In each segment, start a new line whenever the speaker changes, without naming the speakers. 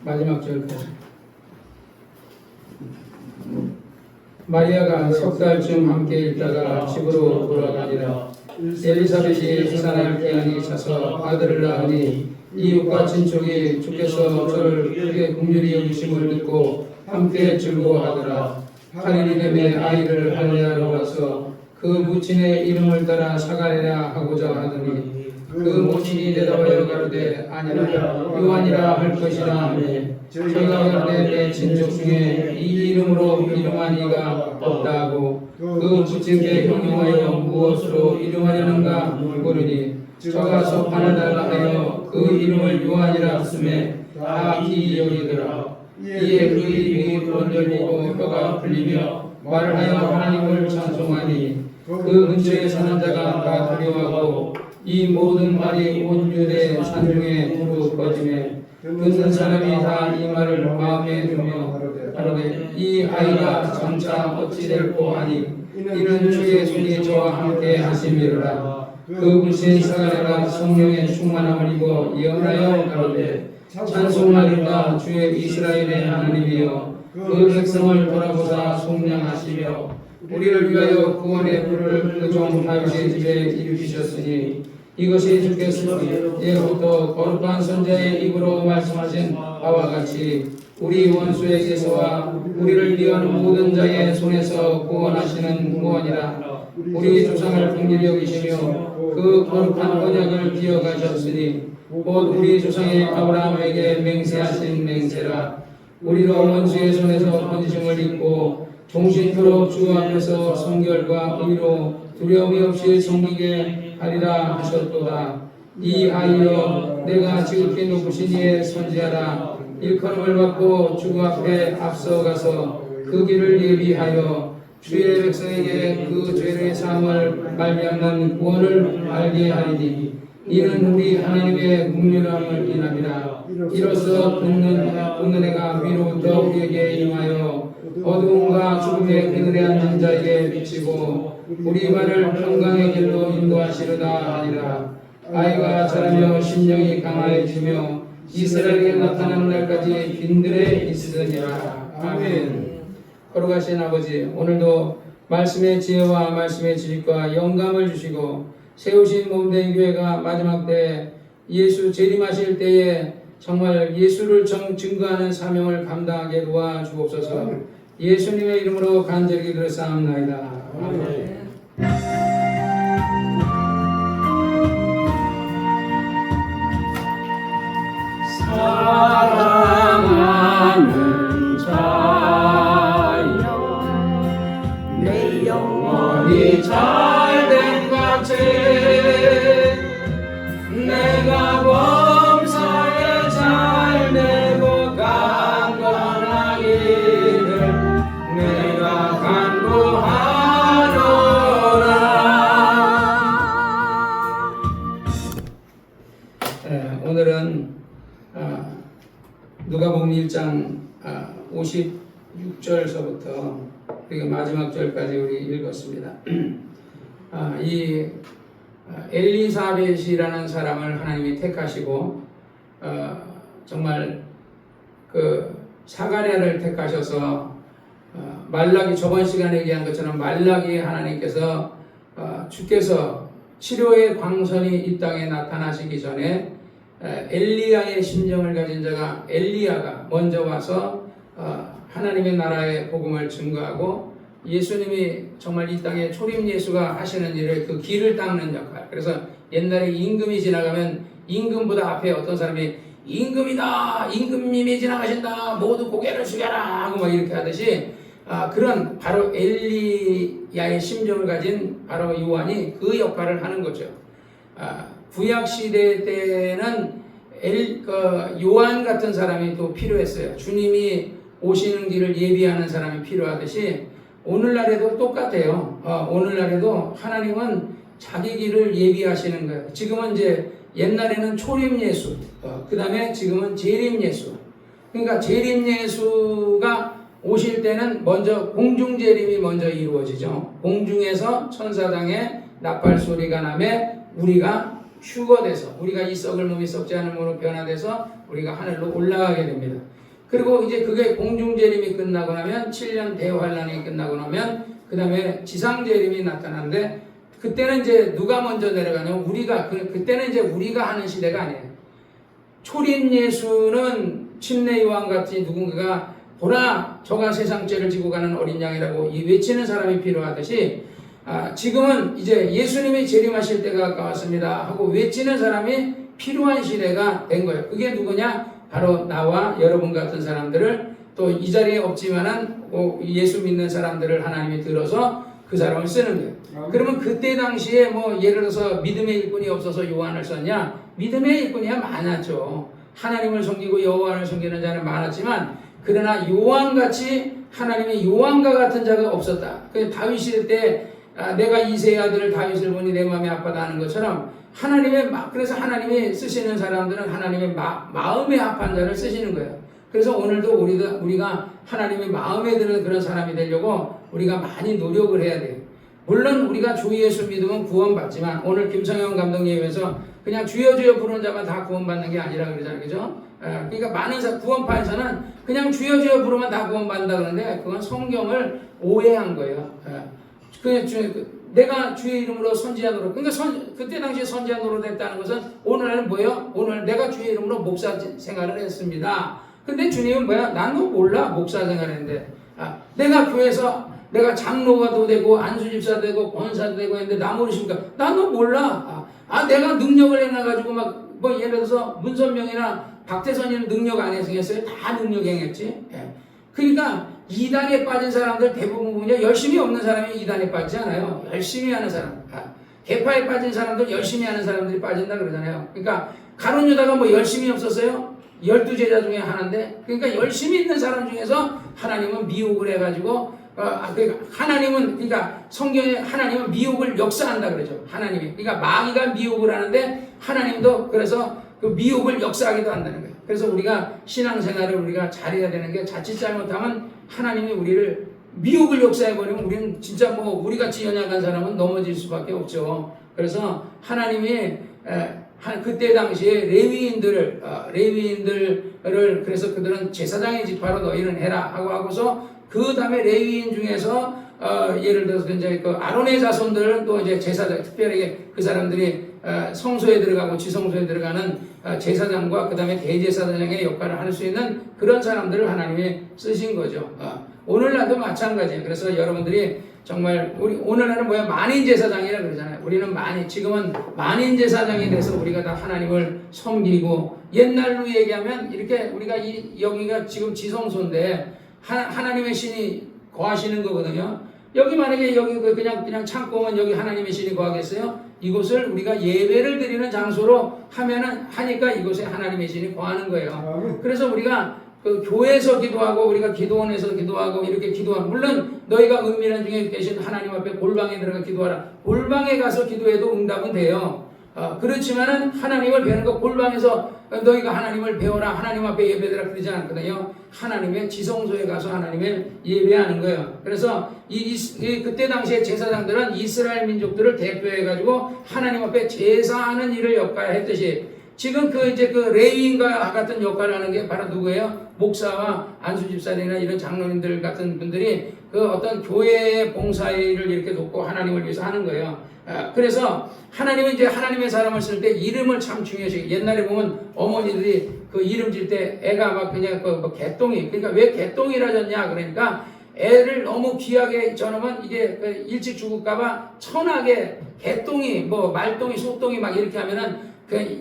마지막 절까지. 마리아가 석 달쯤 함께 있다가 집으로 돌아가니라. 엘리사벳이 해산할 기한이 차서 아들을 낳으니 이웃과 친척이 주께서 저를 크게 긍휼히 여기심을 듣고 함께 즐거워하더라. 8일이 되매 아이를 할례하러 와서 그母친의 이름을 따라 사가랴 하고자 하더니 그母친이 대답하여 가로되 아니라 요한이라 할 것이라 하매 저희가 가로되 내 친족 중에 이 이름으로 이름한 이가 없다 하고 그母친께 형용하여 무엇으로 이름하려는가 물으니 저가 석하나달라 하여 그 이름을 요한이라 쓰매 다 기이 여기더라. 이에 그 입이 번들리고 혀가 풀리며 말을 하여 하나님을 찬송하니 그 근처에 사는 자가 다 두려워하고 이 모든 말이 온 유대 산중에 두루 퍼지매 듣는 사람이 다 이 말을 마음에 두며 가로되 이 아이가 장차 어찌 될꼬 하니 이는 주의 손이 저와 함께 하심이로라. 그母친 사가랴가 성령의 충만함을 입어 예언하여 가로되 찬송하리로다. 주의 이스라엘의 하나님이여 그 백성을 돌아보사 속량하시며 우리를 위하여 구원의 불을 그 종 다윗의 집에 일으키셨으니 이것이 주께서 예로부터 거룩한 선자의 입으로 말씀하신 바와 같이 우리 원수에게서와 우리를 위한 모든 자의 손에서 구원하시는 구원이라. 우리 조상을 긍휼히 여기시며 그 거룩한 언약을 기억하셨으니 곧 우리 조상의 아브라함에게 맹세하신 맹세라. 우리로 원수의 손에서 건지심을 입고 종신토록 주 앞에서 성결과 의로 두려움이 없이 섬기게 하리라 하셨도다. 이 아이여 내가 지극히 높으신 이의 선지하라. 일컬음을 받고 주 앞에 앞서가서 그 길을 예비하여 주의 백성에게 그 죄의 사함을 말미암는 구원을 알게 하리니 이는 우리 하나님의 긍휼함을 인함이라. 이로써 듣는 애가 위로부터 우리에게 임하여 어두움과 죽음의 그늘에 앉은 자에게 비치고 우리 발을 평강의 길로 인도하시려다 하니라. 아이가 자라며 심령이 강화해지며 이스라엘에게 나타나는 날까지 빈들에 있으니라. 아멘. 거룩하신 아버지, 오늘도 말씀의 지혜와 말씀의 지식과 영감을 주시고 세우신 몸된 교회가 마지막 때 예수 재림하실 때에 정말 예수를 증거하는 사명을 감당하게 도와주옵소서. 예수님의 이름으로 간절히 기도하옵나이다. 아멘.
사랑하는 자여 내 영혼이 잘된 같이 내가 범사에 잘되고 강건하기를 내가 간구하노라.
오늘은 누가복음 1장 56절서부터 그리고 마지막 절까지 우리 읽었습니다. 이 엘리사벳이라는 사람을 하나님이 택하시고 정말 그 사가랴를 택하셔서 말라기 저번 시간에 얘기한 것처럼 말라기 하나님께서 주께서 치료의 광선이 이 땅에 나타나시기 전에 엘리야의 심정을 가진 자가 엘리야가 먼저 와서 하나님의 나라의 복음을 증거하고 예수님이 정말 이 땅에 초림 예수가 하시는 일을 그 길을 닦는 역할. 그래서 옛날에 임금이 지나가면 임금보다 앞에 어떤 사람이 임금이다, 임금님이 지나가신다, 모두 고개를 숙여라 하고 막 이렇게 하듯이 그런 바로 엘리야의 심정을 가진 바로 요한이 그 역할을 하는 거죠. 구약 시대 때는 요한 같은 사람이 또 필요했어요. 주님이 오시는 길을 예비하는 사람이 필요하듯이 오늘날에도 똑같아요. 오늘날에도 하나님은 자기 길을 예비하시는 거예요. 지금은 이제 옛날에는 초림 예수, 그 다음에 지금은 재림 예수. 그러니까 재림 예수가 오실 때는 먼저 공중 재림이 먼저 이루어지죠. 공중에서 천사장의 나팔 소리가 나매 우리가 휴거돼서 우리가 이 썩을 몸이 썩지 않은 몸으로 변화돼서 우리가 하늘로 올라가게 됩니다. 그리고 이제 그게 공중재림이 끝나고 나면 7년 대환란이 끝나고 나면 그 다음에 지상재림이 나타나는데 그때는 이제 누가 먼저 내려가냐면 우리가 그때는 이제 우리가 하는 시대가 아니에요. 초림 예수는 침례 요한 같이 누군가가 보라 저가 세상 죄를 지고 가는 어린 양이라고 이 외치는 사람이 필요하듯이 지금은 이제 예수님이 재림하실 때가 가까웠습니다 하고 외치는 사람이 필요한 시대가 된 거예요. 그게 누구냐? 바로 나와 여러분 같은 사람들을 또 이 자리에 없지만은 예수 믿는 사람들을 하나님이 들어서 그 사람을 쓰는 거예요. 그러면 그때 당시에 뭐 예를 들어서 믿음의 일꾼이 없어서 요한을 썼냐? 믿음의 일꾼이야 많았죠. 하나님을 섬기고 여호와를 섬기는 자는 많았지만 그러나 요한같이 하나님의 요한과 같은 자가 없었다. 그 다윗 시대 때 내가 이새의 아들을 다윗을 보니 내 마음이 아파다 하는 것처럼 그래서 하나님이 쓰시는 사람들은 하나님의 마음에 합한 자를 쓰시는 거예요. 그래서 오늘도 우리가 하나님의 마음에 드는 그런 사람이 되려고 우리가 많이 노력을 해야 돼요. 물론 우리가 주 예수 믿으면 구원받지만 오늘 김성현 감독님에 의해서 그냥 주여 주여 부르는 자만 다 구원받는 게 아니라 그러잖아요. 그죠? 그러니까 많은 구원파에서는 그냥 주여 주여 부르면 다 구원받는다 그러는데 그건 성경을 오해한 거예요. 내가 주의 이름으로 선지자 노릇. 그러니까 그때 당시에 선지자 노릇 했다는 것은 오늘은 뭐예요? 오늘 내가 주의 이름으로 목사 생활을 했습니다. 근데 주님은 뭐야? 난 너 몰라. 목사 생활했는데. 내가 교회에서 내가 장로가도 되고 안수집사 되고 권사도 되고 했는데 나 모르십니까? 난 너 몰라. 내가 능력을 해놔가지고 막 뭐 예를 들어서 문선명이나 박태선이는 능력 안 행했어요? 다 능력 행했지. 그러니까 이단에 빠진 사람들 대부분은요 열심히 없는 사람이 이단에 빠지지 않아요. 열심히 하는 사람. 개파에 빠진 사람들 열심히 하는 사람들이 빠진다 그러잖아요. 그러니까 가룟 유다가 뭐 열심히 없었어요? 12제자 중에 하나인데 그러니까 열심히 있는 사람 중에서 하나님은 미혹을 해가지고 그러니까 성경에 하나님은 미혹을 역사한다 그러죠. 하나님이. 그러니까 마귀가 미혹을 하는데 하나님도 그래서 그 미혹을 역사하기도 한다는 거예요. 그래서 우리가 신앙생활을 우리가 잘해야 되는 게 자칫 잘못하면 하나님이 우리를 미혹을 역사해버리면 우리는 진짜 뭐 우리같이 연약한 사람은 넘어질 수밖에 없죠. 그래서 하나님이 그때 당시에 레위인들을 그래서 그들은 제사장의 지파로 너희는 해라 하고서 그 다음에 레위인 중에서 예를 들어서 이제 그 아론의 자손들은 또 이제 제사장 특별하게 그 사람들이 성소에 들어가고 지성소에 들어가는 제사장과 그 다음에 대제사장의 역할을 할 수 있는 그런 사람들을 하나님이 쓰신 거죠. 오늘날도 마찬가지예요. 그래서 여러분들이 정말 오늘날은 뭐야 만인 제사장이라 그러잖아요. 우리는 지금은 만인 제사장이 돼서 우리가 다 하나님을 섬기고 옛날로 얘기하면 이렇게 우리가 여기가 지금 지성소인데 하나님의 신이 거하시는 거거든요. 여기 만약에 여기 그냥 창고면 여기 하나님의 신이 거하겠어요? 이곳을 우리가 예배를 드리는 장소로 하니까 이곳에 하나님의 신이 거하는 거예요. 그래서 우리가 그 교회에서 기도하고 우리가 기도원에서 기도하고 이렇게 기도하고 물론 너희가 은밀한 중에 계신 하나님 앞에 골방에 들어가 기도하라. 골방에 가서 기도해도 응답은 돼요. 그렇지만은 하나님을 배우는 거 골방에서 너희가 하나님을 배워라 하나님 앞에 예배드라 그러지 않거든요. 하나님의 지성소에 가서 하나님을 예배하는 거예요. 그래서 그때 당시에 제사장들은 이스라엘 민족들을 대표해 가지고 하나님 앞에 제사하는 일을 역할했듯이 지금 그 레위인과 같은 역할을 하는 게 바로 누구예요? 목사와 안수집사들이나 이런 장로님들 같은 분들이 그 어떤 교회의 봉사일을 이렇게 돕고 하나님을 위해서 하는 거예요. 그래서 하나님은 이제 하나님의 사람을 쓸 때 이름을 참 중요시. 옛날에 보면 어머니들이 그 이름 질 때 애가 막 그냥 개똥이. 그러니까 왜 개똥이라 졌냐? 그러니까 애를 너무 귀하게 저놈은 이게 일찍 죽을까봐 천하게 개똥이 뭐 말똥이 소똥이 막 이렇게 하면은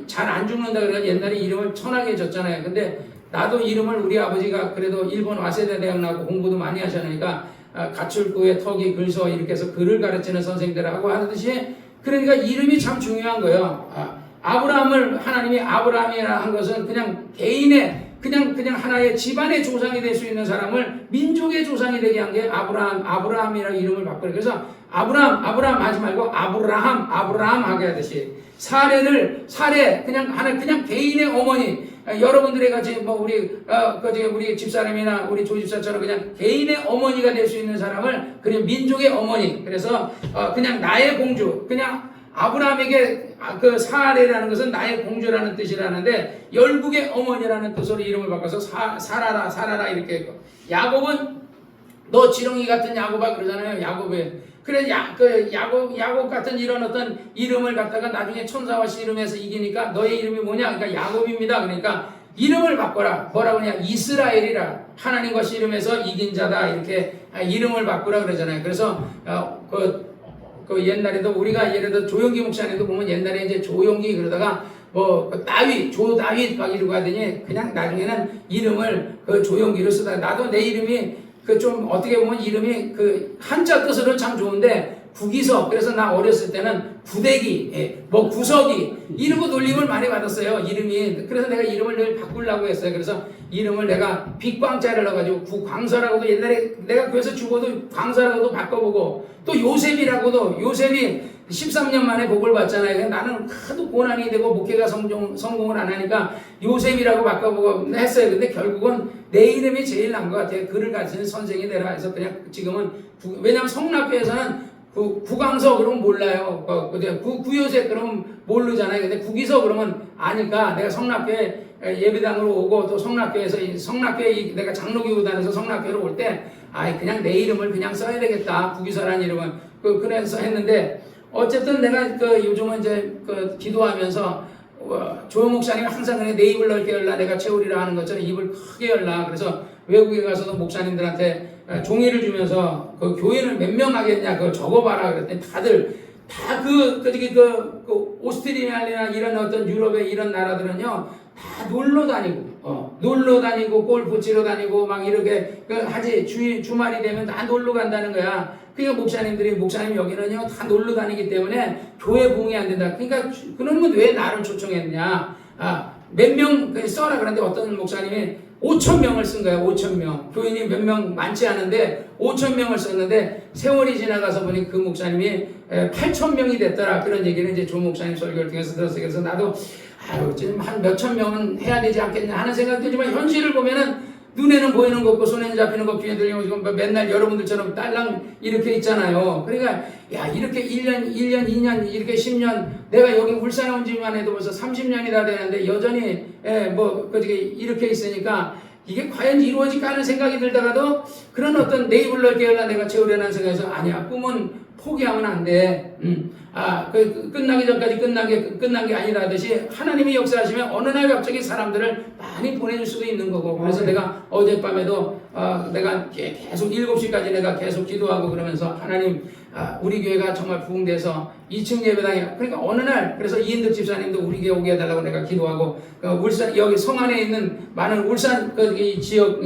잘 안 죽는다 그래서 옛날에 이름을 천하게 줬잖아요. 근데 나도 이름을 우리 아버지가 그래도 일본 와세다 대학 나오고 공부도 많이 하셨으니까 가출구에 턱이 글서 이렇게 해서 글을 가르치는 선생님들하고 하듯이 그러니까 이름이 참 중요한 거예요. 아브라함을 하나님이 아브라함이라 한 것은 그냥 개인의 그냥 하나의 집안의 조상이 될 수 있는 사람을 민족의 조상이 되게 한 게 아브라함이라는 이름을 바꿔요. 그래서 아브라함 하지 말고 아브라함 하게 하듯이 사례 그냥 개인의 어머니 여러분들의 같이 뭐 우리 집사람이나 우리 조집사처럼 그냥 개인의 어머니가 될 수 있는 사람을 그냥 민족의 어머니 그래서 그냥 나의 공주 그냥 아브라함에게 그 사레라는 것은 나의 공주라는 뜻이라는데 열국의 어머니라는 뜻으로 이름을 바꿔서 사라라 이렇게 했고, 야곱은 너 지렁이 같은 야곱아 그러잖아요. 야곱에. 그래 야곱 같은 이런 어떤 이름을 갖다가 나중에 천사와 씨름해서 이기니까 너의 이름이 뭐냐? 그러니까 야곱입니다. 그러니까 이름을 바꿔라. 뭐라고 그러냐? 이스라엘이라. 하나님과 씨름해서 이긴 자다. 이렇게 이름을 바꾸라 그러잖아요. 그래서 그 옛날에도 우리가 예를 들어 조용기 목사님도 보면 옛날에 이제 조용기 그러다가 조다윗 막 이러고 하더니 그냥 나중에는 이름을 그 조용기로 쓰다가 나도 내 이름이 그 좀 어떻게 보면 이름이 그 한자 뜻으로는 참 좋은데 구기석, 그래서 나 어렸을 때는 구대기, 뭐 구석이 이러고 놀림을 많이 받았어요. 이름이. 그래서 내가 이름을 늘 바꾸려고 했어요. 그래서 이름을 내가 빅광자를 넣어가지고 구광서라고도 옛날에 내가 그래서 죽어도 광서라고도 바꿔보고, 또 요셉이라고도, 요셉이 13년 만에 복을 받잖아요. 나는 하도 고난이 되고 목회가 성공을 안 하니까 요셉이라고 바꿔보고 했어요. 근데 결국은 내 이름이 제일 나은 것 같아요. 글을 가르치는 선생이 되라 해서 그냥 지금은 왜냐하면 성락교에서는 구광서 그러면 몰라요. 구요셉 그러면 모르잖아요. 근데 구기서 그러면 아니까 내가 성락교에 예배당으로 오고 또 성락교에서 성락교에 내가 장로교구 다녀서 성락교로 올 때 그냥 내 이름을 그냥 써야 되겠다. 구기서라는 이름은 그래서 했는데 어쨌든 내가 요즘은 이제 기도하면서 조용 목사님이 항상 그냥 내 입을 넓게 열라 내가 채우리라 하는 것처럼 입을 크게 열라. 그래서 외국에 가서도 목사님들한테 종이를 주면서 그 교회를 몇 명 하겠냐 그거 적어봐라 그랬더니 다들 다 오스트리아나 이런 어떤 유럽의 이런 나라들은요 다 놀러 다니고 골프 치러 다니고 막 이렇게 하지. 주말이 되면 다 놀러 간다는 거야. 그러니까 목사님 여기는요 다 놀러 다니기 때문에 교회 부흥이 안 된다. 그러니까 그러면 왜 나를 초청했냐? 몇 명 써라. 그런데 어떤 목사님이 5,000명을 쓴 거야. 5,000명. 교인이 몇 명 많지 않은데 5,000명을 썼는데 세월이 지나가서 보니 그 목사님이 8,000명이 됐더라. 그런 얘기를 이제 조 목사님 설교를 통해서 들었어요. 그래서 나도 지금 한 몇천 명은 해야 되지 않겠냐 하는 생각이 들지만 현실을 보면은 눈에는 보이는 거 없고 손에는 잡히는 거 귀에 들리는 거 지금 맨날 여러분들처럼 딸랑 이렇게 있잖아요. 그러니까 이렇게 1년 2년 이렇게 10년 내가 여기 울산에 온 지만 해도 벌써 30년이 다 되는데 여전히 이렇게 있으니까 이게 과연 이루어질까 하는 생각이 들다가도 그런 어떤 내 입을 넓게 열라 내가 채우려는 생각에서 아니야. 꿈은 포기하면 안 돼. 끝나기 전까지 끝난 게 아니다 하듯이 하나님이 역사하시면 어느 날 갑자기 사람들을 많이 보내줄 수도 있는 거고. 그래서 내가 어젯밤에도 내가 계속 7시까지 내가 계속 기도하고 그러면서 하나님 우리 교회가 정말 부흥돼서 2층 예배당에 그러니까 어느 날 그래서 이인득 집사님도 우리 교회 오게 해달라고 내가 기도하고 울산 여기 성안에 있는 많은 울산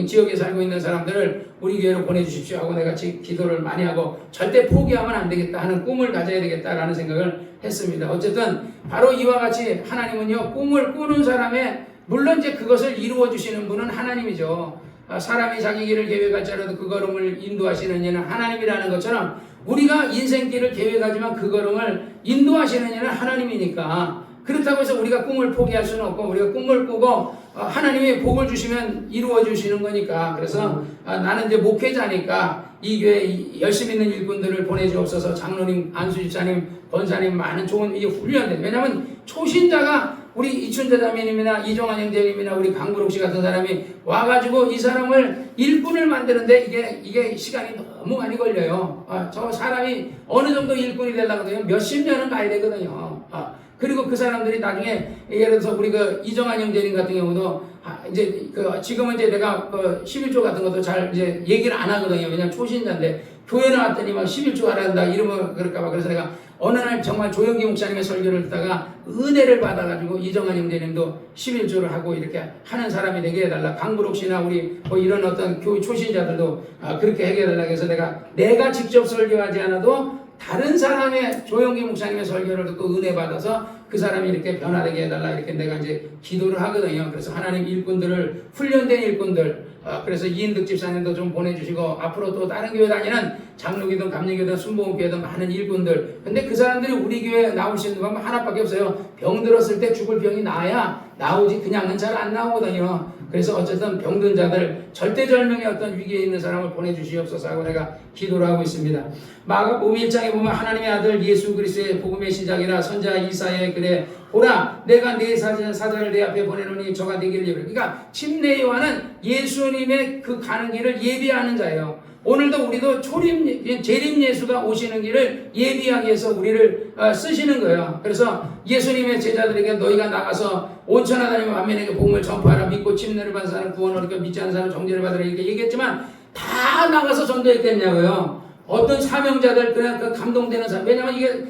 지역에 살고 있는 사람들을 우리 교회로 보내주십시오 하고 내가 기도를 많이 하고 절대 포기하면 안 되겠다 하는 꿈을 가져야 되겠다라는 생각을 했습니다. 어쨌든 바로 이와 같이 하나님은요 꿈을 꾸는 사람의 물론 이제 그것을 이루어 주시는 분은 하나님이죠. 사람이 자기 길을 계획할지라도 그 걸음을 인도하시는 이는 하나님이라는 것처럼 우리가 인생길을 계획하지만 그 걸음을 인도하시는 이는 하나님이니까 그렇다고 해서 우리가 꿈을 포기할 수는 없고 우리가 꿈을 꾸고 하나님이 복을 주시면 이루어 주시는 거니까 그래서 나는 이제 목회자니까 이 교회 열심히 있는 일꾼들을 보내주옵소서. 장로님, 안수집사님, 권사님 많은 좋은 이 훈련된 왜냐하면 초신자가 우리 이춘재 자매님이나 이종환 형제님이나 우리 강부록 씨 같은 사람이 와가지고 이 사람을 일꾼을 만드는데 이게 시간이 너무 많이 걸려요. 저 사람이 어느 정도 일꾼이 되려고 하면 몇십 년은 가야 되거든요. 그리고 그 사람들이 나중에 예를 들어서 우리 이정환 형제님 같은 경우도 이제 지금은 이제 내가 11조 같은 것도 잘 이제 얘기를 안 하거든요. 왜냐면 초신자인데 교회 나왔더니 막 11조 하란다 이러면 그럴까봐. 그래서 내가 어느 날 정말 조영기 목사님의 설교를 듣다가 은혜를 받아가지고 이정환 형제님도 11조를 하고 이렇게 하는 사람이 되게 해달라. 강부록 씨나 우리 이런 어떤 교회 초신자들도 그렇게 하게 해달라. 그래서 내가 직접 설교하지 않아도 다른 사람의 조영기 목사님의 설교를 듣고 은혜 받아서 그 사람이 이렇게 변화되게 해달라 이렇게 내가 이제 기도를 하거든요. 그래서 하나님 일꾼들을 훈련된 일꾼들 그래서 이인득 집사님도 좀 보내주시고 앞으로 또 다른 교회 다니는 장로교든 감리교든 순복음교회든 많은 일꾼들 근데 그 사람들이 우리 교회 나올 수 있는 방법 하나밖에 없어요. 병 들었을 때 죽을 병이 나야 나오지 그냥은 잘 안 나오거든요. 그래서 어쨌든 병든 자들, 절대절명의 어떤 위기에 있는 사람을 보내주시옵소서 하고 내가 기도를 하고 있습니다. 마가복음 1장에 보면 하나님의 아들 예수 그리스도의 복음의 시작이라 선지자 이사야의 글에 보라 내가 네 사자를 내 앞에 보내노니 저가 네 길을 예비하라. 그러니까 침례 요한은 예수님의 그 가는 길을 예비하는 자예요. 오늘도 우리도 재림 예수가 오시는 길을 예비하기 위해서 우리를 쓰시는 거예요. 그래서 예수님의 제자들에게 너희가 나가서 온천하 다니며 만민에게 복음을 전파하라. 믿고 침례를 받은 사람 구원을 얻고 믿지 않는 사람 정죄를 받으라 이렇게 얘기했지만 다 나가서 전도했겠냐고요. 어떤 사명자들 그냥 그 감동되는 사람, 왜냐하면 이게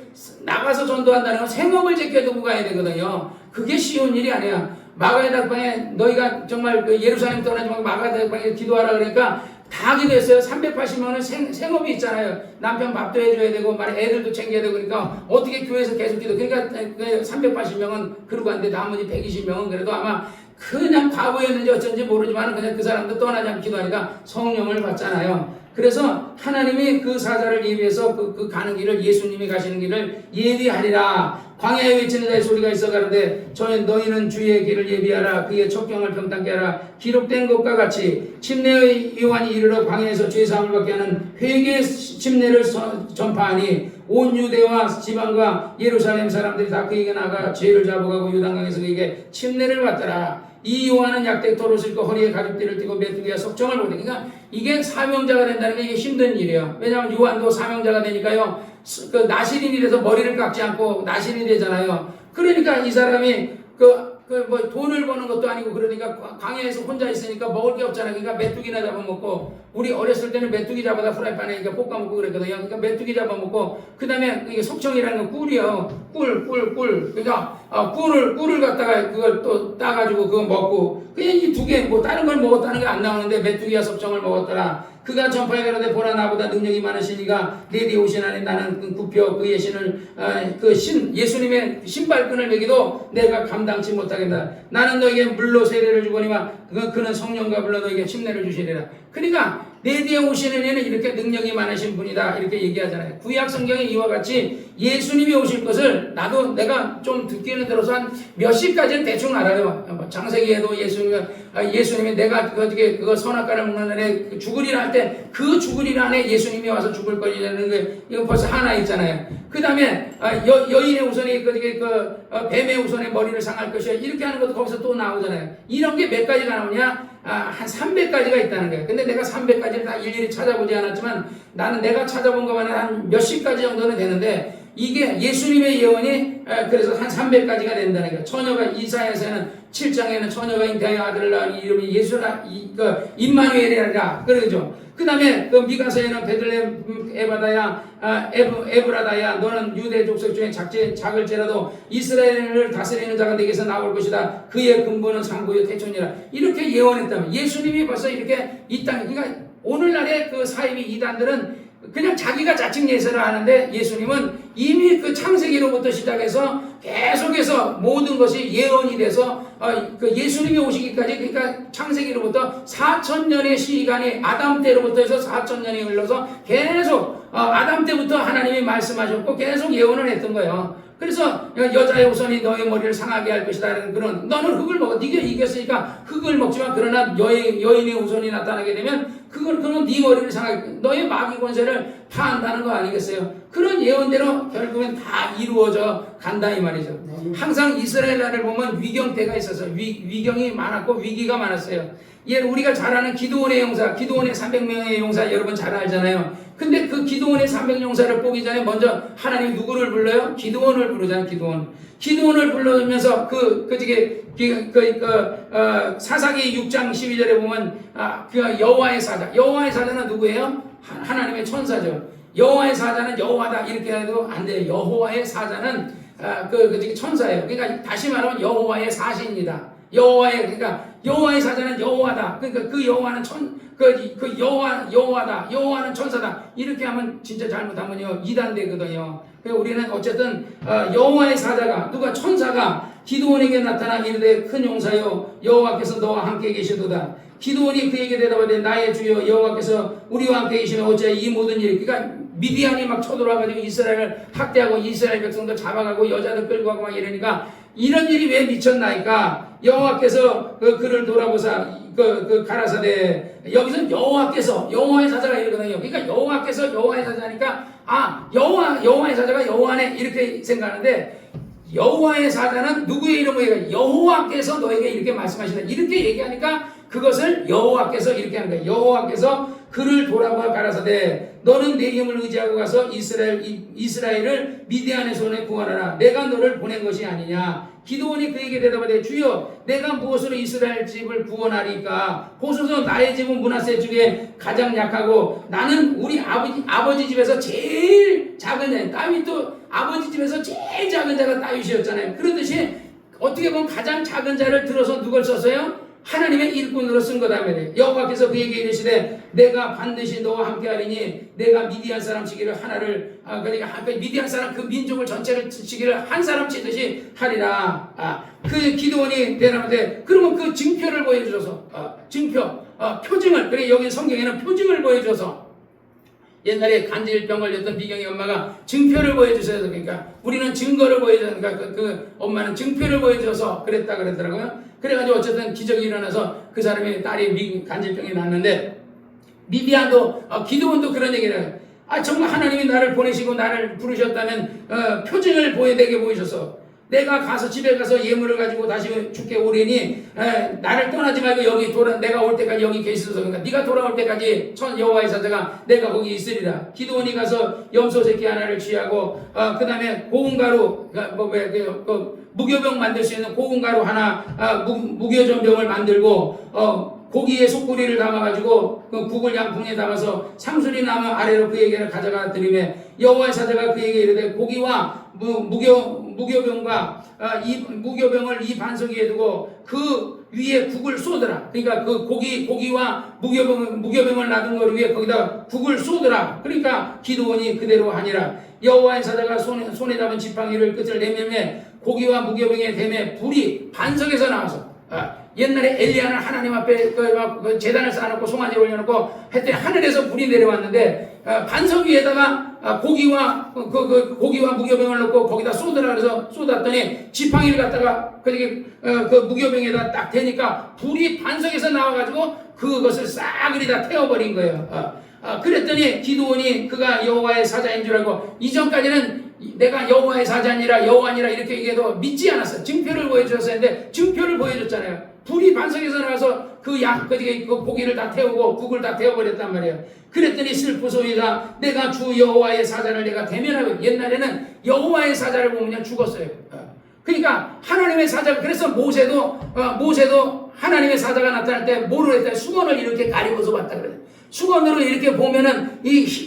나가서 전도한다는 건 생업을 제껴두고 가야 되거든요. 그게 쉬운 일이 아니야. 마가의 다방에 너희가 정말 그 예루살렘 떠나지 말고 마가의 다방에 기도하라 그러니까 다 기도했어요. 380명은 생업이 있잖아요. 남편 밥도 해줘야 되고 말 애들도 챙겨야 되고 그러니까 어떻게 교회에서 계속 기도. 그러니까 380명은 그러고 왔는데 나머지 120명은 그래도 아마 그냥 바보였는지 어쩐지 모르지만 그냥 그 사람도 떠나지 않고 기도하니까 성령을 받잖아요. 그래서 하나님이 그 사자를 예비해서 그 가는 길을 예수님이 가시는 길을 예비하리라. 광야에 외치는 자의 소리가 있어 가는데 너희는 주의 길을 예비하라. 그의 첩경을 평탄케 하라. 기록된 것과 같이 침례의 요한이 이르러 광야에서 죄사함을 받게 하는 회개의 침례를 전파하니 온 유대와 지방과 예루살렘 사람들이 다 그에게 나가 죄를 잡아가고 요단강에서 그에게 침례를 받더라. 이 요한은 약대토를 싣고 허리에 가죽띠를 띠고 메뚜기와 석정을 보내. 그러니까 이게 사명자가 된다는 게 이게 힘든 일이에요. 왜냐하면 요한도 사명자가 되니까요. 그 나시린이 돼서 머리를 깎지 않고 나시린이 되잖아요. 그러니까 이 사람이 뭐 돈을 버는 것도 아니고 그러니까 광야에서 혼자 있으니까 먹을 게 없잖아요. 그러니까 메뚜기나 잡아먹고 우리 어렸을 때는 메뚜기 잡아다 프라이팬에 볶아먹고 그랬거든요. 그러니까 메뚜기 잡아먹고 그 다음에 이게 속청이라는 건 꿀이요. 꿀. 그러니까 꿀을 갖다가 그걸 또 따가지고 그거 먹고 그냥 이 두 개 뭐 다른 걸 먹었다는 게 안 나오는데 메뚜기와 속청을 먹었더라. 그가 전파에 가는데 보라 나보다 능력이 많으시니가 내 뒤에 오시나니 나는 굽혀 그의 신을 예수님의 신발끈을 매기도 내가 감당치 못하겠다. 나는 너에게 물로 세례를 주거니와 그는 성령과 불러 너에게 침례를 주시리라. 그러니까 내 뒤에 오시는 이는 이렇게 능력이 많으신 분이다 이렇게 얘기하잖아요. 구약 성경에 이와 같이 예수님이 오실 것을 내가 좀 듣기는 들어서 한 몇 시까지는 대충 알아요. 창세기에도 예수님이 내가 그거 선악과를 먹는 날에 죽으리라 할 때 그 죽으리라 안에 예수님이 와서 죽을 거라는 게 이거 벌써 하나 있잖아요. 그 다음에 여인의 우선이 뱀의 우선의 머리를 상할 것이야 이렇게 하는 것도 거기서 또 나오잖아요. 이런 게 몇 가지가 나오냐? 한 300가지가 있다는 거예요. 근데 내가 300가지를 다 일일이 찾아보지 않았지만 나는 내가 찾아본 것만 한 몇십 가지 정도는 되는데 이게 예수님의 예언이 그래서 한 300가지가 된다는 거예요. 처녀가 이사야서는 7장에는 처녀가 잉태하여 아들을 낳으니 이름이 예수라 임마누엘이라 그러죠. 그 다음에 미가서에는 베들레헴 에브라다야 너는 유대 족속 중에 작을지라도 이스라엘을 다스리는 자가 내게서 나올 것이다. 그의 근본은 상고요 태촌이라 이렇게 예언했다면 예수님이 벌써 이렇게 이 땅에 그러니까 오늘날의 그 사이비 이단들은 그냥 자기가 자칭 예수를 하는데 예수님은 이미 그 창세기로부터 시작해서 계속해서 모든 것이 예언이 돼서 그 예수님이 오시기까지 그러니까 창세기로부터 4,000년의 시간이 아담 때로부터 해서 4,000년이 흘러서 계속 아담 때부터 하나님이 말씀하셨고 계속 예언을 했던 거예요. 그래서 여자의 우선이 너의 머리를 상하게 할 것이다. 그런 너는 흙을 먹어. 네가 이겼으니까 흙을 먹지만 그러나 여인의 우선이 나타나게 되면 그건 네 머리를 상하게 너의 마귀 권세를 파한다는 거 아니겠어요? 그런 예언대로 결국엔 다 이루어져 간다 이 말이죠. 항상 이스라엘 나라를 보면 위경 때가 있어서 위경이 많았고 위기가 많았어요. 우리가 잘 아는 기드온의 용사, 기드온의 300명의 용사 여러분 잘 알잖아요. 근데 그 기드온의 300용사를 뽑기 전에 먼저 하나님이 누구를 불러요? 기드온을 부르잖아요. 기드온을 불러면서 사사기 6장 12절에 보면 그 여호와의 사자는 누구예요? 하나님의 천사죠. 여호와의 사자는 여호와다 이렇게 해도 안 돼요. 여호와의 사자는 천사예요. 그러니까 다시 말하면 여호와의 사시입니다. 여호와의 사자는 여호와다. 그러니까 그 여호와는 여호와다. 여호와는 천사다. 이렇게 하면 진짜 잘못하면요 이단되거든요. 그러니까 우리는 어쨌든 여호와의 사자가 천사가 기드온에게 나타나 이르되 큰 용사여 여호와께서 너와 함께 계시도다. 기드온이 그에게 대답하되 나의 주여 여호와께서 우리와 함께 계시면 어찌하여 이 모든 일 그러니까 미디안이 막 쳐들어와가지고 이스라엘을 학대하고 이스라엘 백성들 잡아가고 여자들 끌고 가고 막 이러니까 이런 일이 왜 미쳤나이까? 여호와께서 그를 돌아보사 가라사대, 여기서 여호와의 사자가 이러거든요. 그러니까 여호와의 사자니까 여호와의 사자가 여호와 안에 이렇게 생각하는데, 여호와의 사자는 누구의 이름으로 여호와께서 너에게 이렇게 말씀하시다 이렇게 얘기하니까 그것을 여호와께서 이렇게 하는 거예요. 여호와께서 그를 돌아보아 가라사대, 너는 내 힘을 의지하고 가서 이스라엘을 미디안의 손에 구원하라. 내가 너를 보낸 것이 아니냐. 기드온이 그에게 대답하되, 주여, 내가 무엇으로 이스라엘 집을 구원하리까? 보소서, 나의 집은 므낫세 중에 가장 약하고 나는 우리 아버지 집에서 제일 작은 자예요. 다윗도 아버지 집에서 제일 작은 자가 다윗이었잖아요. 그렇듯이 어떻게 보면 가장 작은 자를 들어서 누굴 썼어요? 하나님의 일꾼으로 쓴 거다 말이에요. 여호와께서 그에게 이르시되, 내가 반드시 너와 함께하리니 내가 미디안 사람 치기를 하나를, 그러니까 미디안 사람 그 민족을 전체를 치기를 한 사람 치듯이 하리라. 그 기드온이 대답하되, 그러면 그 증표를 보여줘서, 표징을, 그래 여기 성경에는 표징을 보여줘서, 옛날에 간질병 걸렸던 비경의 엄마가 증표를 보여주셔서, 그러니까 우리는 증거를 보여줘서, 그러니까 그 엄마는 증표를 보여줘서 그랬다 그러더라고요. 그래가지고 어쨌든 기적이 일어나서 그 사람의 딸이 간질병이 났는데, 미디안도 기드온도 그런 얘기를 해요. 정말 하나님이 나를 보내시고 나를 부르셨다면 표징을 보여되게 보이셔서 내가 가서 집에 가서 예물을 가지고 다시 죽게 오리니 나를 떠나지 말고 여기 내가 올 때까지 여기 계셔서, 그러니까 네가 돌아올 때까지 여호와의 사자가 내가 거기 있으리라. 기드온이 가서 염소 새끼 하나를 취하고 그 다음에 고운 가루, 무교병 만들 수 있는 고운 가루 하나, 무교전병을 만들고 고기에 속고리를 담아가지고 그 국을 양푼에 담아서 상수리 나무 아래로 그에게를 가져가 드리매, 여호와의 사자가 그에게 이르되, 고기와 무교병과 무교병을 이 반석 위에 두고 그 위에 국을 쏟으라. 그러니까 그 고기와 무교병을 놔둔 것 위에 거기다 국을 쏟으라. 그러니까 기드온이 그대로 하니라. 여호와의 사자가 손에 잡은 지팡이를 끝을 내밀매 고기와 무교병의 댐에 불이 반석에서 나와서, 옛날에 엘리야는 하나님 앞에 그 재단을 쌓아놓고 송아지를 올려놓고 했더니 하늘에서 불이 내려왔는데, 반석 위에다가 고기와 무교병을 넣고 거기다 쏟으라 그래서 쏟았더니 지팡이를 갖다가 그 무교병에다 딱 대니까 불이 반석에서 나와가지고 그것을 싸그리 다 태워버린 거예요. 그랬더니 기드온이 그가 여호와의 사자인 줄 알고, 이전까지는 내가 여호와의 사자니라 여호와니라 이렇게 얘기해도 믿지 않았어요. 증표를 보여줬었는데 증표를 보여줬잖아요. 불이 반석에서 나와서 그 고기를 다 태우고 국을 다 태워버렸단 말이에요. 그랬더니 슬프소이다. 내가 주 여호와의 사자를 내가 대면하고, 옛날에는 여호와의 사자를 보면 그냥 죽었어요. 그러니까 하나님의 사자, 그래서 모세도 하나님의 사자가 나타날 때 뭐를 했다? 수건을 이렇게 가리고서 봤다 그래요. 수건으로 이렇게 보면은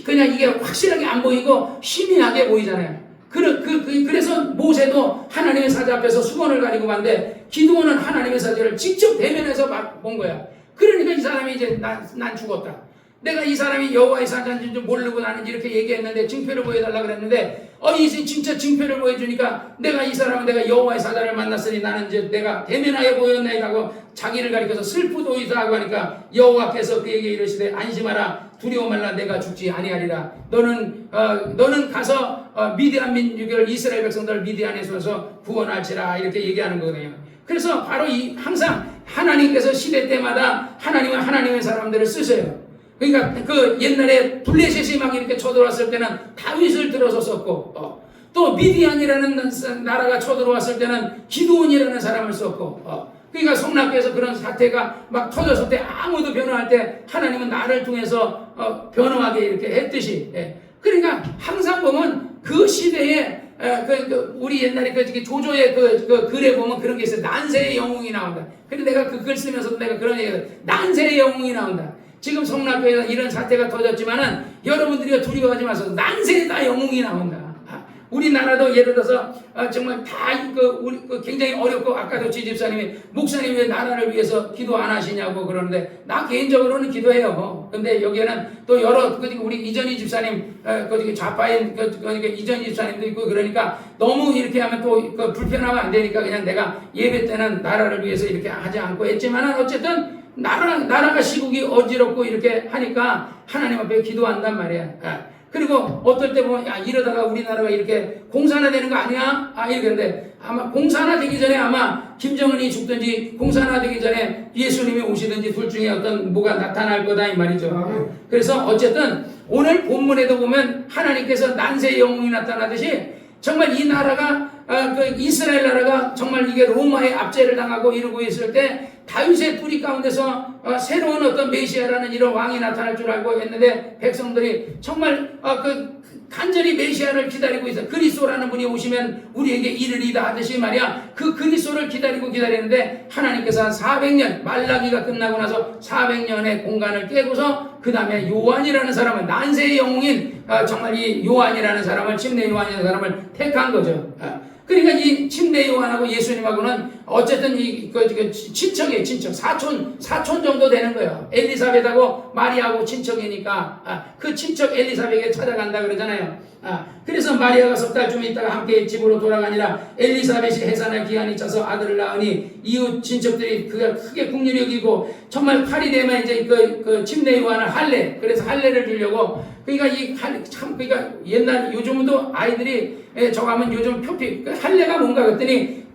그냥 이게 확실하게 안 보이고 희미하게 보이잖아요. 그래서 모세도 하나님의 사자 앞에서 수건을 가지고 봤는데, 기드온은 하나님의 사자를 직접 대면해서 본 거야. 그러니까 이 사람이 이제 난 죽었다. 내가 이 사람이 여호와의 사자인지 좀 모르고 나는 이렇게 얘기했는데 증표를 보여달라 그랬는데, 이제 진짜 증표를 보여주니까 내가 이 사람은 내가 여호와의 사자를 만났으니 나는 이제 내가 대면하여 보였나이다 하고 자기를 가리켜서 슬프도이다 하고 하니까, 여호와께서 그에게 이르시되, 안심하라. 두려워 말라. 내가 죽지 아니하리라. 너는 가서 미디안 민족을, 이스라엘 백성들을 미디안에 서 구원할지라 이렇게 얘기하는 거거든요. 그래서 바로 항상 하나님께서 시대 때마다 하나님은 하나님의 사람들을 쓰셔요. 그러니까 그 옛날에 블레셋이 막 이렇게 쳐들어왔을 때는 다윗을 들어서 썼고, 또 미디안이라는 나라가 쳐들어왔을 때는 기드온이라는 사람을 썼고, 그러니까 성락교에서 그런 사태가 막 터졌을 때 아무도 변호할 때 하나님은 나를 통해서 변호하게 이렇게 했듯이, 그러니까 항상 보면 그 시대에 우리 옛날에 조조의 글에 보면 그런 게 있어요. 난세의 영웅이 나온다. 근데 내가 그 글 쓰면서도 내가 그런 얘기를 해요. 난세의 영웅이 나온다. 지금 성락교에서 이런 사태가 터졌지만은 여러분들이 두려워하지 마세요. 난세에 다 영웅이 나온다. 우리나라도 예를 들어서 정말 다 우리 굉장히 어렵고, 아까도 지 집사님이 목사님 왜 나라를 위해서 기도 안 하시냐고 그러는데, 나 개인적으로는 기도해요. 근데 여기에는 또 여러 우리 이전희 집사님, 좌파인 이전희 집사님도 있고, 그러니까 너무 이렇게 하면 또 불편하면 안 되니까 그냥 내가 예배 때는 나라를 위해서 이렇게 하지 않고 했지만은, 어쨌든 나라가 시국이 어지럽고 이렇게 하니까 하나님 앞에 기도한단 말이야. 그리고 어떨 때 보면 야 이러다가 우리나라가 이렇게 공산화 되는 거 아니야? 이러는데 아마 공산화 되기 전에 아마 김정은이 죽든지 공산화 되기 전에 예수님이 오시든지 둘 중에 어떤 뭐가 나타날 거다 이 말이죠. 그래서 어쨌든 오늘 본문에도 보면 하나님께서 난세의 영웅이 나타나듯이 정말 이 나라가 그 이스라엘 나라가 정말 이게 로마의 압제를 당하고 이러고 있을 때 다윗의 뿌리 가운데서 새로운 어떤 메시아라는 이런 왕이 나타날 줄 알고 했는데 백성들이 정말 간절히 메시아를 기다리고 있어. 그리스도라는 분이 오시면 우리에게 이르리다 하듯이 말이야. 그 그리스도를 기다리는데 하나님께서 400년 말라기가 끝나고 나서 400년의 공간을 깨고서 그 다음에 요한이라는 사람을 난세의 영웅인 정말 이 요한이라는 사람을 침례 요한이라는 사람을 택한 거죠. 그러니까 이 침례 요한하고 예수님하고는 어쨌든 친척이에요. 친척 사촌 정도 되는 거예요. 엘리사벳하고 마리아하고 친척이니까 그 친척 엘리사벳에게 찾아간다 그러잖아요. 그래서 마리아가 석 달쯤 있다가 함께 집으로 돌아가니라 엘리사벳이 해산할 기한이 차서 아들을 낳으니 이웃 친척들이 그가 크게 긍휼히 여기고 정말 8이 되면 이제 그 침례 요한을 할례 그래서 할례를 주려고 그러니까 그러니까 옛날 요즘도 아이들이 저거 하면 요즘 표피 할례가 뭔가 그랬더니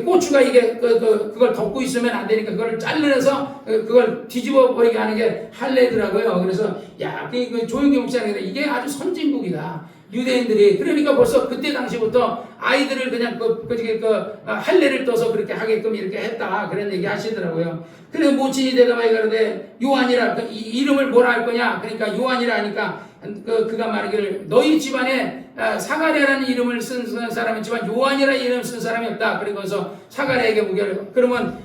고추가 이게 그걸 덮고 있으면 안 되니까 그걸 잘라내서 그걸 뒤집어 버리게 하는 게 할례더라고요. 그래서 야 그 조용기 목사님이 이게 아주 선진국이다. 유대인들이 그러니까 벌써 그때 당시부터 아이들을 그냥 할례를 떠서 그렇게 하게끔 이렇게 했다 그런 얘기 하시더라고요. 그래서 모친이 대답하여 그러는데 요한이라 이름을 뭐라 할 거냐 그러니까 요한이라 하니까 그가 말하기를 너희 집안에 사가랴라는 이름을 쓴 사람이 있지만 요한이라는 이름을 쓴 사람이 없다. 그러면서 사가랴에게 묻기를 그러면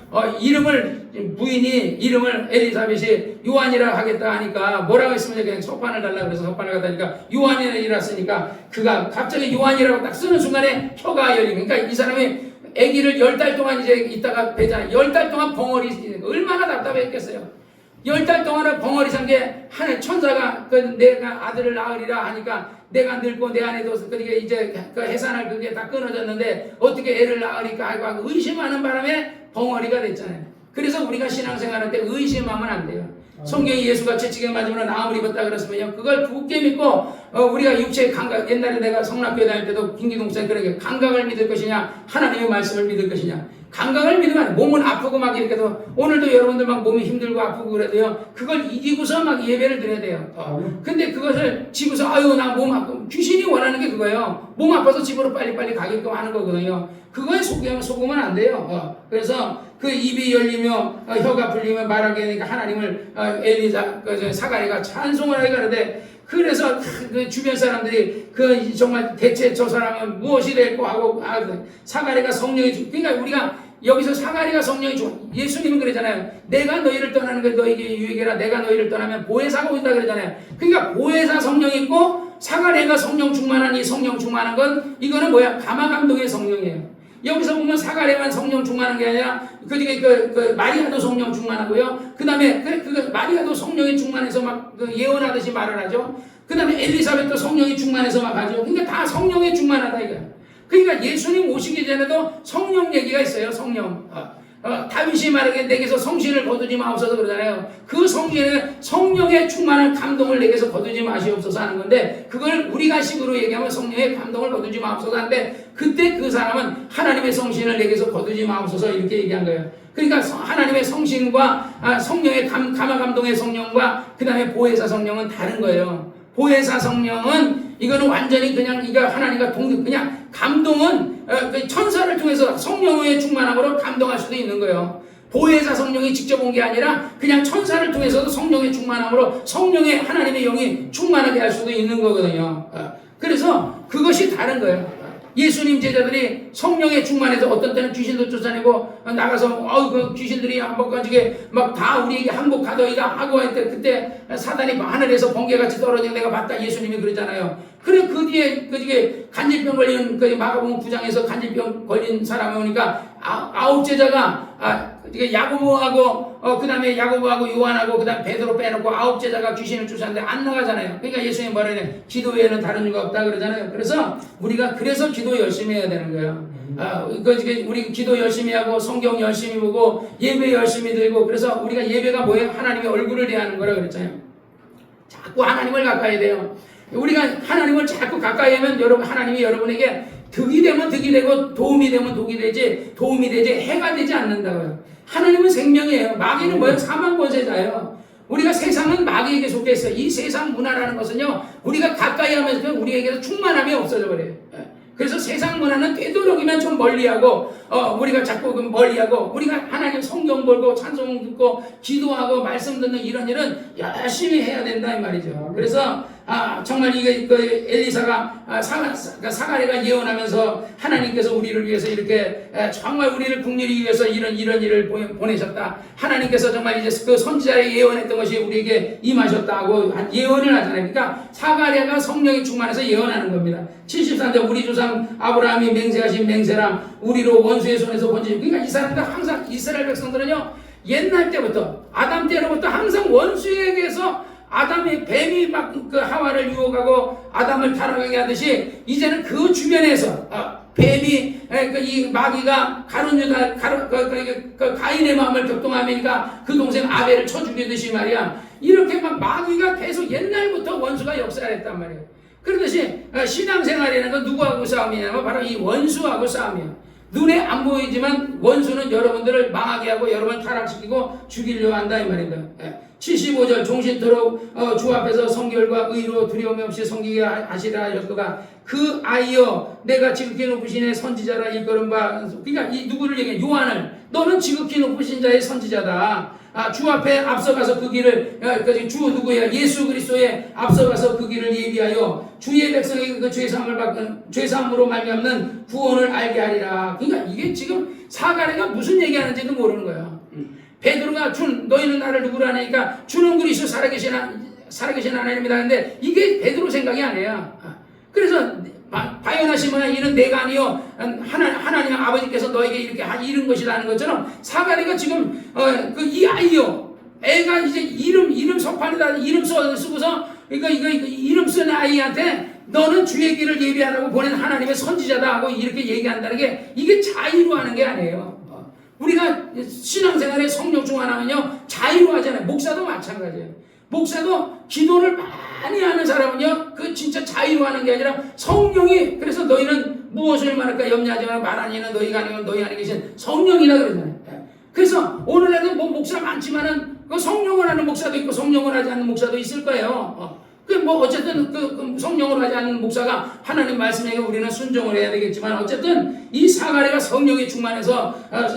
부인이 이름을 엘리사벳이 요한이라 하겠다 하니까 뭐라고 했으면 그냥 석판을 달라 그래서 석판을 갖다 하니까 요한이라 쓰니까 그가 갑자기 요한이라고 딱 쓰는 순간에 혀가 열리고 그러니까 이 사람이 아기를 10달 동안 이제 있다가 배잖아요. 10달 동안 벙어리 얼마나 답답했겠어요. 10달 동안은 벙어리 산 게 하늘 천사가 내가 아들을 낳으리라 하니까 내가 늙고 내 안에 둬서 그게 이제 그 해산할 그게 다 끊어졌는데 어떻게 애를 낳으니까 하고 의심하는 바람에 벙어리가 됐잖아요. 그래서 우리가 신앙생활할 때 의심하면 안 돼요. 성경이 예수가 채찍에 맞으면 나음을 입었다 그랬으면요 그걸 굳게 믿고 우리가 육체의 감각 옛날에 내가 성락교회 다닐 때도 김기동생 그러게 감각을 믿을 것이냐 하나님의 말씀을 믿을 것이냐 감각을 믿으면 몸은 아프고 막 이렇게 해도 오늘도 여러분들 막 몸이 힘들고 아프고 그래도요 그걸 이기고서 막 예배를 드려야 돼요. 근데 그것을 집에서 아유 나 몸 아프고 귀신이 원하는 게 그거예요. 몸 아파서 집으로 빨리빨리 가게끔 하는 거거든요. 그거에 속으면 안 돼요. 그래서 그 입이 열리며 혀가 풀리며 말하게 되니까 하나님을 사가랴가 찬송을 하게 하는데 그래서 그 주변 사람들이 정말 대체 저 사람은 무엇이 될고 하고 사가랴가 성령이 그러니까 우리가 여기서 사가랴가 성령이 예수님은 그러잖아요. 내가 너희를 떠나는 게 너희에게 유익이라 내가 너희를 떠나면 보혜사가 오다 그러잖아요. 그러니까 보혜사 성령이 있고 사가랴가 성령 충만한 이 성령 충만한 건 이거는 뭐야? 가마 감독의 성령이에요. 여기서 보면 사가랴만 성령 충만한 게 아니라 마리아도 성령 충만하고요. 그 다음에 마리아도 성령이 충만해서 막 예언하듯이 말을 하죠. 그 다음에 엘리사벳도 성령이 충만해서 막 하죠. 그러니까 다 성령이 충만하다 이거야. 그러니까 예수님 오시기 전에도 성령 얘기가 있어요. 성령. 다윗이 말하기에 내게서 성신을 거두지 마옵소서 그러잖아요. 그 성령의 충만한 감동을 내게서 거두지 마시옵소서 하는 건데 그걸 우리가 식으로 얘기하면 성령의 감동을 거두지 마옵소서 하는데 그때 그 사람은 하나님의 성신을 내게서 거두지 마옵소서 이렇게 얘기한 거예요. 그러니까 하나님의 성신과 성령의 가마 감동의 성령과 그 다음에 보혜사 성령은 다른 거예요. 보혜사 성령은 이거는 완전히 그냥 이거 하나님과 그냥 감동은 천사를 통해서 성령의 충만함으로 감동할 수도 있는 거예요. 보혜사 성령이 직접 온 게 아니라 그냥 천사를 통해서도 성령의 충만함으로 성령의 하나님의 영이 충만하게 할 수도 있는 거거든요. 그래서 그것이 다른 거예요. 예수님 제자들이 성령에 충만해서 어떤 때는 귀신도 쫓아내고 나가서 그 귀신들이 한번 가지고 막 다 우리에게 항복하더이다 하고 할 때 그때 사단이 하늘에서 번개같이 떨어지는 내가 봤다 예수님이 그러잖아요. 그래 그 뒤에 간질병 걸리는 마가복음 9장에서 간질병 걸린 사람이 오니까 아홉 제자가 야고보하고 그 다음에 야고보하고 요한하고 그 다음에 베드로 빼놓고 아홉 제자가 귀신을 쫓았는데 안 나가잖아요. 그러니까 예수님 뭐라 그래? 기도 외에는 다른 이유가 없다 그러잖아요. 그래서 우리가 기도 열심히 해야 되는 거예요. 우리 기도 열심히 하고 성경 열심히 보고 예배 열심히 드리고 그래서 우리가 예배가 뭐예요? 하나님의 얼굴을 대하는 거라 그랬잖아요. 자꾸 하나님을 가까이 돼요. 우리가 하나님을 자꾸 가까이 하면 여러분, 하나님이 여러분에게 득이 되면 득이 되고 도움이 되면 도움이 되지 해가 되지 않는다고요. 하나님은 생명이에요. 마귀는 뭐예요? 사망 권세자예요. 우리가 세상은 마귀에게 속해 있어요. 이 세상 문화라는 것은요, 우리가 가까이 하면서 우리에게서 충만함이 없어져 버려요. 그래서 세상 문화는 되도록이면 좀 멀리하고, 우리가 자꾸 멀리하고, 우리가 하나님 성경 보고 찬송 듣고 기도하고 말씀 듣는 이런 일은 열심히 해야 된다 이 말이죠. 그래서 정말 이게 엘리사가 사가랴가 예언하면서 하나님께서 우리를 위해서 이렇게 정말 우리를 국리를 위해서 이런 일을 보내셨다. 하나님께서 정말 이제 그 선지자의 예언했던 것이 우리에게 임하셨다고 예언을 하잖아요. 그러니까 사가랴가 성령이 충만해서 예언하는 겁니다. 73절 우리 조상 아브라함이 맹세하신 맹세랑 우리로 원수의 손에서 건지시. 그러니까 이 사람들 항상 이스라엘 백성들은요, 옛날 때부터 아담 때로부터 항상 원수에게서 아담의 뱀이 막 그 하와를 유혹하고 아담을 타락하게 하듯이 이제는 그 주변에서 뱀이 이 마귀가 가룟유다 가인의 마음을 격동하니까 그 동생 아벨을 쳐 죽이듯이 말이야. 이렇게 막 마귀가 계속 옛날부터 원수가 역사했단 말이에요. 그러듯이 신앙생활이라는 건 누구하고 싸움이냐면 바로 이 원수하고 싸움이에요. 눈에 안 보이지만 원수는 여러분들을 망하게 하고 여러분을 타락시키고 죽이려고 한다 이 말입니다. 75절 종신토록 주 앞에서 성결과 의로 두려움 없이 섬기게 하시라 하셨도가 그 아이여 내가 지극히 높으신 의 선지자라 일컬은 바. 그러니까 이 누구를 얘기해? 요한을. 너는 지극히 높으신 자의 선지자다. 주 앞에 앞서가서 그 길을 주 누구야? 예수 그리스도에 앞서가서 그 길을 예비하여 주의 백성에게 그 죄사함으로 말미암는 구원을 알게 하리라. 그러니까 이게 지금 사가랴가 무슨 얘기하는지도 모르는 거야. 베드로가 너희는 나를 누구로 하니까 주는 그리스도 살아계신 하나님이다. 근데 이게 베드로 생각이 아니에요. 그래서 바요나시모나 이는 내가 아니요 하나님 아버지께서 너에게 이렇게 이른 것이라는 것처럼 사가랴가 지금 이 아이요 애가 이제 이름 석판에다 이름 쓰고서 이거 이름 쓴 아이한테 너는 주의 길을 예비하라고 보낸 하나님의 선지자다 하고 이렇게 얘기한다는 게 이게 자의로 하는 게 아니에요. 우리가 신앙생활의 성령 중 하나는요 자의로 하잖아요. 목사도 마찬가지예요. 목사도 기도를 많이 하는 사람은요 그 진짜 자의로 하는 게 아니라 성령이. 그래서 너희는 무엇을 말할까 염려하지 마라 말하니는 너희가 아니면 너희 안에 계신 성령이라 그러잖아요. 그래서 오늘날도 뭐 목사 많지만은 그 성령을 하는 목사도 있고 성령을 하지 않는 목사도 있을 거예요. 어쨌든 그 성령으로 하지 않는 목사가 하나님 말씀에게 우리는 순종을 해야 되겠지만 어쨌든 이 사가랴가 성령이 충만해서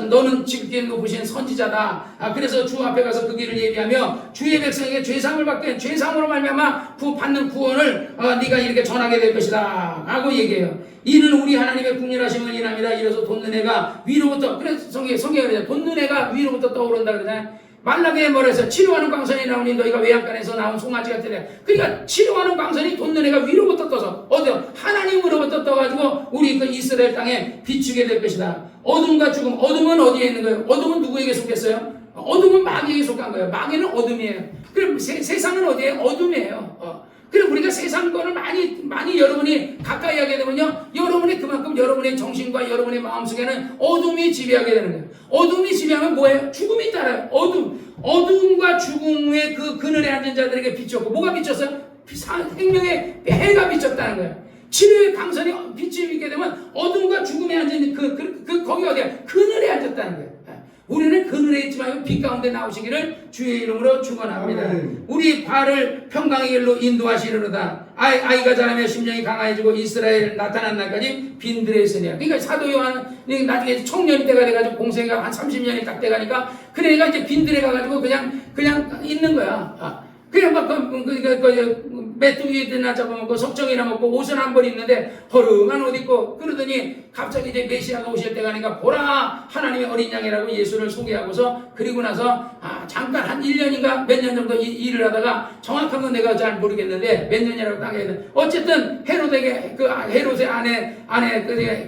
너는 지극히 높으신 선지자다. 그래서 주 앞에 가서 그 길을 예비하며 주의 백성에게 죄상을 받게 죄상으로 말미암아 받는 구원을 네가 이렇게 전하게 될 것이다 라고 얘기해요. 이는 우리 하나님의 국률하심을 인함이다. 이래서 돋는 위로부터. 그래서 성경에 돋는 해가 위로부터 떠오른다 그러잖아요. 말라기에 뭐래서 치료하는 광선이 나오니 너희가 외양간에서 나온 송아지 같으래. 그러니까 치료하는 광선이 돋는 해가 위로부터 떠서 어디요? 하나님으로부터 떠가지고 우리 그 이스라엘 땅에 비추게 될 것이다. 어둠과 죽음. 어둠은 어디에 있는 거예요? 어둠은 누구에게 속했어요? 어둠은 마귀에게 속한 거예요. 마귀는 어둠이에요. 그럼 세상은 어디에? 어둠이에요. 그럼 우리가 세상 거를 많이 여러분이 가까이 하게 되면요, 여러분이 그만큼 여러분의 정신과 여러분의 마음속에는 어둠이 지배하게 되는 거예요. 어둠이 지배하면 뭐예요? 죽음이 따라요. 어둠과 죽음의 그 그늘에 앉은 자들에게 비쳤고, 뭐가 비쳤어요? 생명의 해가 비쳤다는 거예요. 치료의 강선이 빛이 비게 되면 어둠과 죽음에 앉은 거기 어디야? 그늘에 앉았다는 거예요. 우리는 그늘에 있지 말고 빛 가운데 나오시기를 주의 이름으로 축원합니다. 우리 발을 평강의 길로 인도하시려다. 아이가 자라며 심령이 강해지고 이스라엘 나타난 날까지 빈들에 있으냐. 그러니까 사도 요한은 나중에 청년이 때가 돼가지고 공생애가 한 30년이 딱 돼가니까 그러니까 이제 빈들에 가가지고 그냥 있는 거야. 그냥 막 메뚜기나 잡아먹고 석정이나 먹고 옷은 한 벌 입는데 허름한 옷 입고 그러더니 갑자기 이제 메시아가 오실 때가 아니까 보라 하나님의 어린 양이라고 예수를 소개하고서 그리고 나서 잠깐 한 1년인가 몇 년 정도 일을 하다가 정확한 건 내가 잘 모르겠는데 몇 년이라고 딱 해야 돼. 어쨌든 헤롯에게 헤롯의 아내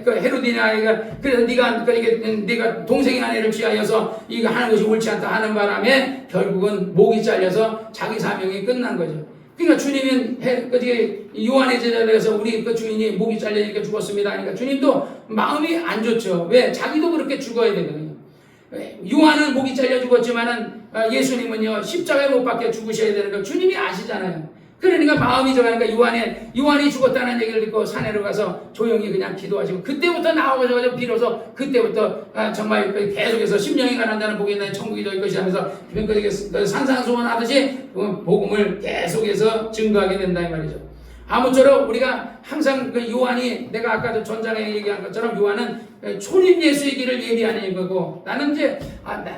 그 헤롯이냐 아이가 그래서 네가 동생의 아내를 취하여서 이거 하는 것이 옳지 않다 하는 바람에 결국은 목이 잘려서 자기 사명이 끝난 거죠. 그러니까 주님은 요한의 제자들에서 우리 그 주인이 목이 잘리니까 죽었습니다. 그러니까 주님도 마음이 안 좋죠. 왜? 자기도 그렇게 죽어야 되거든요. 요한은 목이 잘려 죽었지만은 예수님은요 십자가에 못 박혀 죽으셔야 되는 걸 주님이 아시잖아요. 그러니까 마음이 좋아하니까 요한이 죽었다는 얘기를 듣고 산에로 가서 조용히 그냥 기도하시고, 그때부터 나와가지고 비로소 그때부터 정말 계속해서 심령이 가난 자는 복이 있나니 천국이 될 것이 하면서 산상수원하듯이 복음을 계속해서 증거하게 된다 이 말이죠. 아무쪼록 우리가 항상 그 요한이, 내가 아까도 전장에 얘기한 것처럼 요한은 초림 예수의 길을 예비하는 거고, 나는 이제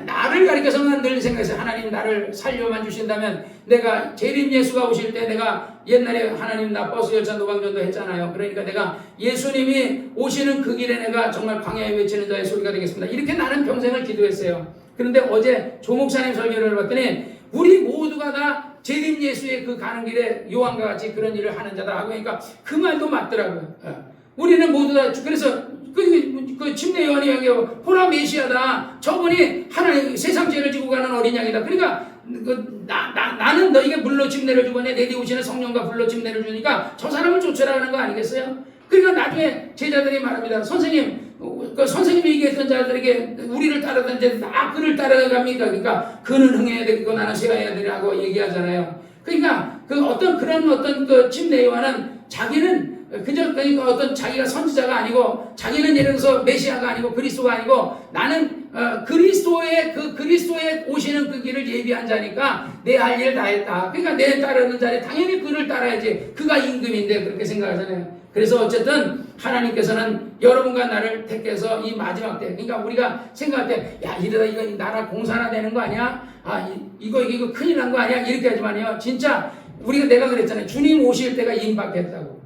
나를 가리켜서만 늘 생각했어요. 하나님 나를 살려만 주신다면, 내가 재림 예수가 오실 때 내가 옛날에 하나님 나 버스 열차 노방전도 했잖아요. 그러니까 내가 예수님이 오시는 그 길에 내가 정말 광야에 외치는 자의 소리가 되겠습니다. 이렇게 나는 평생을 기도했어요. 그런데 어제 조 목사님 설교를 봤더니 우리 모두가 다 재림 예수의 그 가는 길에 요한과 같이 그런 일을 하는 자다 하고, 그러니까 그 말도 맞더라고요. 우리는 모두 다, 그래서 그 침례 요한이 얘기하고 보라 메시아다, 저분이 하나님 세상 죄를 지고 가는 어린 양이다. 그러니까 나는 너에게 물로 침례를 주고 내 뒤에 오시는 성령과 불로 침례를 주니까 저 사람을 쫓으라 하는 거 아니겠어요? 그러니까 나중에 제자들이 말합니다. 선생님, 그 선생님이 얘기했던 자들에게 우리를 따르던 자 그를 따라갑니까? 그러니까 그는 흥해야 되고 나는 쉬어야 되라고 얘기하잖아요. 그러니까 그런 그 침례 요한은 자기는 그러니까 어떤 자기가 선지자가 아니고, 자기는 예를 들어서 메시아가 아니고 그리스도가 아니고, 나는 그리스도의 오시는 그 길을 예비한 자니까 내 할 일 다 했다. 그러니까 내 따르는 자는 당연히 그를 따라야지. 그가 임금인데 그렇게 생각하잖아요. 그래서 어쨌든 하나님께서는 여러분과 나를 택해서 이 마지막 때, 그러니까 우리가 생각할 때, 야 이러다 이거 나라 공사나 되는 거 아니야? 이거 큰일 난 거 아니야? 이렇게 하지만요, 진짜 내가 그랬잖아요. 주님 오실 때가 임박했다고.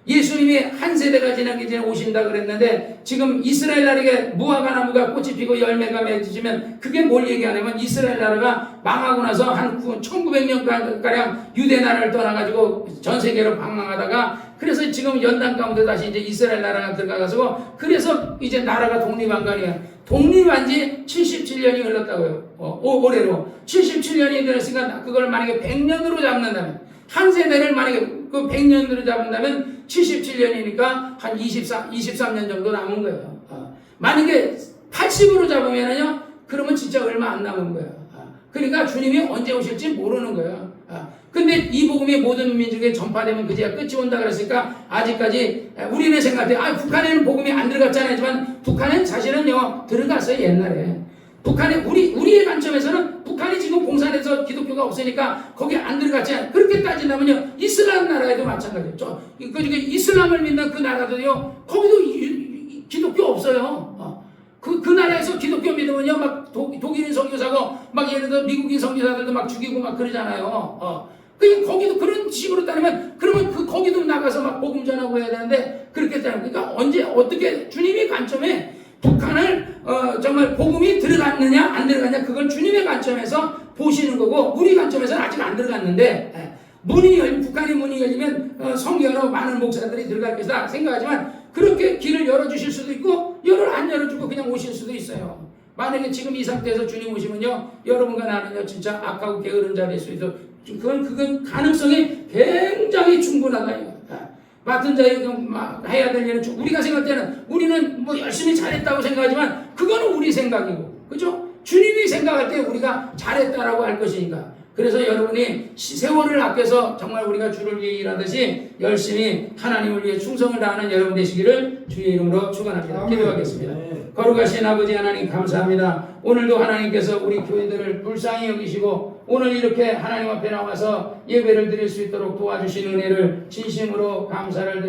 예수님이 한 세대가 지나기 전에 오신다 그랬는데, 지금 이스라엘 나라에 무화과 나무가 꽃이 피고 열매가 맺어지면 그게 뭘 얘기하냐면, 이스라엘 나라가 망하고 나서 한 1900년가량 유대 나라를 떠나가지고 전 세계로 방황하다가, 그래서 지금 연단 가운데 다시 이제 이스라엘 나라가 들어가서, 그래서 이제 나라가 독립한 거 아니에요. 독립한 지 77년이 흘렀다고요. 올해로 77년이 되었으니까 그걸 만약에 100년으로 잡는다면, 한 세대를 만약에 그 100년으로 잡는다면 77년이니까 한 23년 정도 남은 거예요. 만약에 80으로 잡으면요, 그러면 진짜 얼마 안 남은 거예요. 그러니까 주님이 언제 오실지 모르는 거예요. 근데 이 복음이 모든 민족에 전파되면 그제야 끝이 온다 그랬으니까, 아직까지 우리는 생각할 때 북한에는 복음이 안 들어갔잖아요. 하지만 북한은 사실은요 들어갔어요. 옛날에 북한에 우리의 관점에서는 북한이 지금 공산에서 기독교가 없으니까 거기 안 들어갔지. 그렇게 따진다면요, 이슬람 나라에도 마찬가지죠. 이슬람을 믿는 그 나라도요, 거기도 기독교 없어요. 그 나라에서 기독교 믿으면요, 막 독일인 선교사고 막 예를 들어 미국인 선교사들도 막 죽이고 막 그러잖아요. 그러니까 거기도 그런 식으로 따르면, 그러면 거기도 나가서 막 복음 전하고 해야 되는데 그렇게 따르면, 그러니까 어떻게 주님의 관점에 북한을 정말 복음이 들어갔느냐 안 들어갔냐, 그걸 주님의 관점에서 보시는 거고, 우리 관점에서는 아직 안 들어갔는데, 북한의 문이 열리면 성경으로 많은 목사들이 들어갈 것이다 생각하지만, 그렇게 길을 열어주실 수도 있고 안 열어주고 그냥 오실 수도 있어요. 만약에 지금 이 상태에서 주님 오시면요, 여러분과 나는요 진짜 악하고 게으른 자 될 수 있어. 그건 가능성이 굉장히 충분하다. 맡은 자에 해야 될 일은, 우리가 생각할 때는 우리는 뭐 열심히 잘했다고 생각하지만 그거는 우리 생각이고, 그죠? 주님이 생각할 때 우리가 잘했다라고 할 것이니까. 그래서 여러분이 세월을 아껴서 정말 우리가 주를 위해 일하듯이 열심히 하나님을 위해 충성을 다하는 여러분 되시기를 주의 이름으로 축원합니다. 기도하겠습니다. 거룩하신 아버지 하나님 감사합니다. 오늘도 하나님께서 우리 교회들을 불쌍히 여기시고 오늘 이렇게 하나님 앞에 나와서 예배를 드릴 수 있도록 도와주신 은혜를 진심으로 감사를 드립니다.